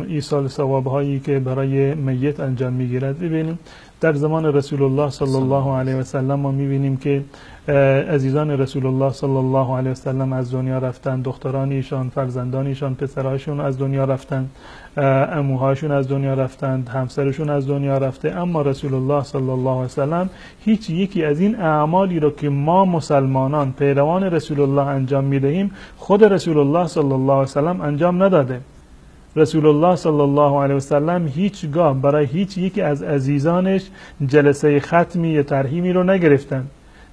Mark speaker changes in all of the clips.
Speaker 1: ایصال ثواب هایی که برای میت انجام میگیرد ببینیم در زمان رسول الله صلی الله علیه و سلم ما میبینیم که عزیزان رسول الله صلی الله علیه و سلم از دنیا رفتن، دختران ایشان، فرزندان ایشان، پسرهاشون از دنیا رفتن، عموهاشون از دنیا رفتند، همسرشون از دنیا رفته، اما رسول الله صلی الله علیه و سلم هیچ یکی از این اعمالی رو که ما مسلمانان پیروان رسول الله انجام میدهیم خود رسول الله صلی الله علیه و سلم انجام نداده. رسول الله صلی الله علیه و سلم هیچگاه برای هیچ یکی از عزیزانش جلسه ختمی یا ترحیمی رو نگرفتند.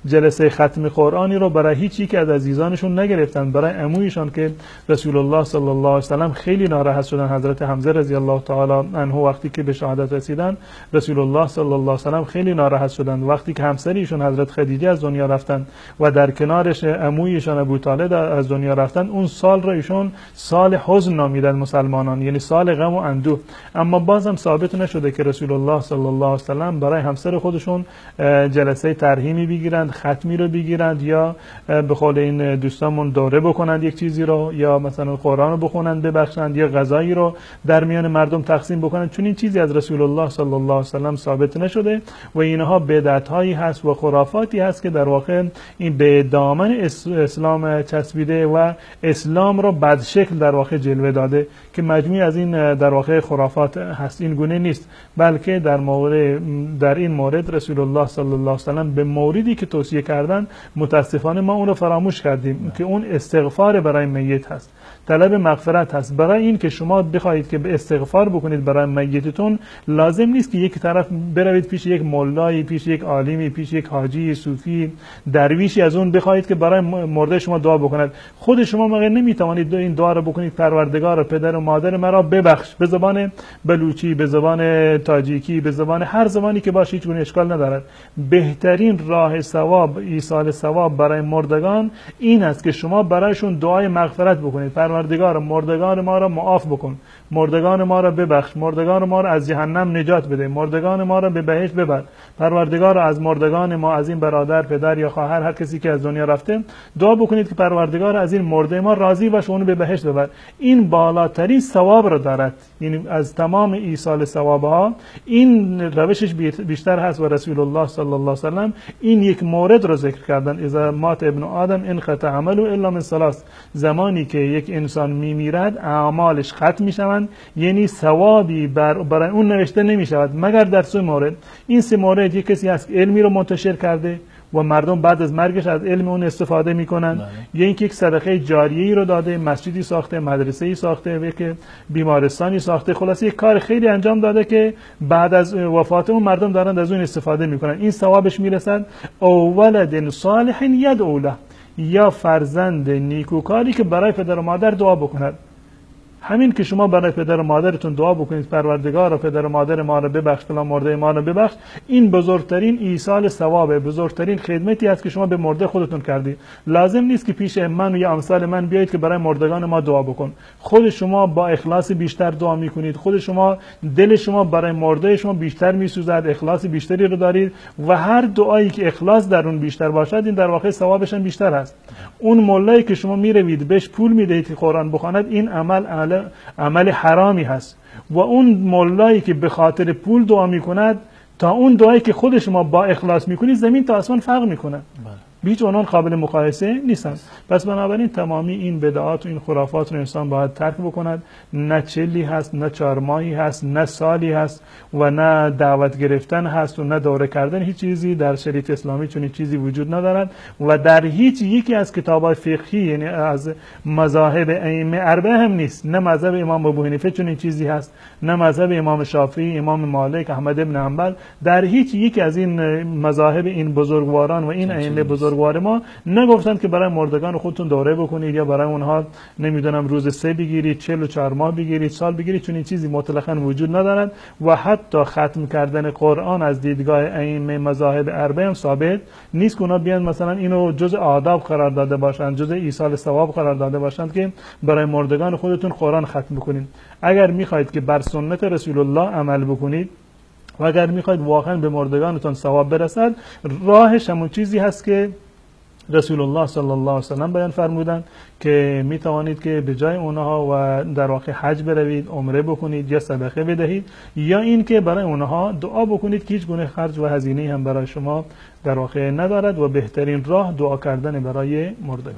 Speaker 1: جلسه ختم قرآنی رو برای هیچ یک از عزیزانشون نگرفتن. برای عمویشان که رسول الله صلی الله علیه و سلم خیلی ناراحت شدن، حضرت حمزه رضی الله تعالی عنه وقتی که به شهادت رسیدن رسول الله صلی الله علیه و سلم خیلی ناراحت شدن. وقتی که همسریشون حضرت خدیجه از دنیا رفتن و در کنارش عمویشان ابو طالب از دنیا رفتن، اون سال را ایشون سال حزن نامیدن مسلمانان، یعنی سال غم و اندوه. اما بازم ثابت نشده که رسول الله صلی الله علیه و سلم برای همسر خودشون جلسه ترحیمی بگیرند، ختمی رو بگیرند، یا به قول این دوستامون دوره بکنند یک چیزی رو، یا مثلا قرآن رو بخونند ببخشند، یا غذایی رو در میان مردم تقسیم بکنند. چون این چیزی از رسول الله صلی الله علیه و سلم ثابت نشده و اینها بدعت هایی هست و خرافاتی هست که در واقع این به دامن اسلام چسبیده و اسلام رو بد شکل در واقع جلوه داده که مجموعی از این در واقع خرافات هست. این گونه نیست، بلکه در این مورد رسول الله صلی الله علیه و سلم به موردی که توصیه کردن متاسفانه ما اون رو فراموش کردیم که اون استغفار برای میت هست، طلب مغفرت هست. برای این که شما بخواهید که به استغفار بکنید برای میتتون، لازم نیست که یک طرف بروید پیش یک مولایی، پیش یک عالمی، پیش یک حاجی صوفی درویشی از اون بخواهید که برای مرده شما دعا بکند. خود شما مگر نمیتوانید این دعا رو بکنید پروردگار پدر و مادر مرا ببخش، به زبان بلوچی، به زبان تاجیکی، به زبان هر زبانی که باشه، هیچ گونه اشکال ندارد. بهترین راه ثواب، ایصال ثواب برای مردگان این است که شما برایشون دعای مغفرت بکنید. پروردگار مردگان ما را معاف بکن، مردگان ما را ببخش، مردگان ما را از جهنم نجات بده، مردگان ما را به بهشت ببر. پروردگار از مردگان ما، از این برادر، پدر یا خواهر، هر کسی که از دنیا رفته، دعا بکنید که پروردگار از این مرده ما راضی باشه، اون به بهشت ببر. این بالاترین ثواب را دارد. یعنی از تمام ایصال ثواب ها این روشش بیشتر هست و رسول الله صلی الله علیه و سلم این یک مورد را ذکر کردن: اذا مات ابن آدم انقطع عمله الا من ثلاث. زمانی که یک انسان میمیرد اعمالش ختم میشوند، یعنی ثوابی برای اون نوشته نمیشود مگر در سه مورد. این سه مورد: یک کسی هست که علمی رو منتشر کرده و مردم بعد از مرگش از علم اون استفاده میکنن، یا اینکه یک صدقه جاریه‌ای رو داده، مسجدی ساخته، مدرسه‌ای ساخته، و که بیمارستانی ساخته، خلاصه یک کار خیلی انجام داده که بعد از وفات اون مردم دارن از اون استفاده میکنن. این ثوابش میرسد. او ولد صالح یدعو له، یا فرزند نیکوکاری که برای پدر و مادر دعا بکند. همین که شما برای پدر و مادرتون دعا بکنید پروردگار و پدر و مادر ما را ببخش، فلان مرده ما را ببخش، این بزرگترین ایصال ثوابه، بزرگترین خدمتی است که شما به مرده خودتون کردید. لازم نیست که پیش من یا امثال من بیایید که برای مردگان ما دعا بکن. خود شما با اخلاص بیشتر دعا میکنید، خود شما دل شما برای مرده شما بیشتر میسوزد، اخلاص بیشتری رو دارید و هر دعایی که اخلاص در اون بیشتر باشد این در واقع ثوابش هم بیشتر است. اون مولایی که شما میروید بهش پول میدهید که قرآن بخواند، این عمل حرامی هست. و اون مولایی که به خاطر پول دعا میکند تا اون دعایی که خود شما با اخلاص میکنید زمین تا آسمان فرق میکنه. هیچ اونان قابل مقایسه نیستن. پس بنابراین تمامی این بدعات و این خرافات رو انسان باید ترک بکند. نه چلی هست، نه 4 ماهی هست، نه سالی هست و نه دعوت گرفتن هست و نه دوره کردن. هیچ چیزی در شریعت اسلامی چنین چیزی وجود ندارد و در هیچ یکی از کتاب‌های فقهی، یعنی از مذاهب ائمه اربعه هم نیست. نه مذهب امام ابو حنیفه چنین چیزی هست، نه مذهب امام شافعی، امام مالک، احمد ابن حنبل. در هیچ یکی از این مذاهب این بزرگواران و این ائمه بزرگوار ما نگفتن که برای مردگان خودتون دوره بکنید یا برای اونها نمیدونم روز 3 بگیرید، 44 ماه بگیرید، سال بگیرید. چون این چیزی مطلقاً وجود ندارد و حتی ختم کردن قرآن از دیدگاه ائمه مذاهب اربعه هم ثابت نیست که اونا بیان مثلا اینو جزء آداب قرار داده باشند، جزء ایصال ثواب قرار داده باشند که برای مردگان خودتون قرآن ختم بکنید. اگر میخواهید که بر سنت رسول الله عمل بکنید و اگر میخواهید واقعا به مردگانتون ثواب برسد، راهش همون چیزی هست که رسول الله صلی الله علیه و سلم بیان فرمودند که می توانید که به جای اونها و در واقع حج بروید، عمره بکنید یا صدقه بدهید، یا این که برای اونها دعا بکنید که هیچ گونه خرج و هزینه هم برای شما در واقع ندارد و بهترین راه دعا کردن برای مردگان.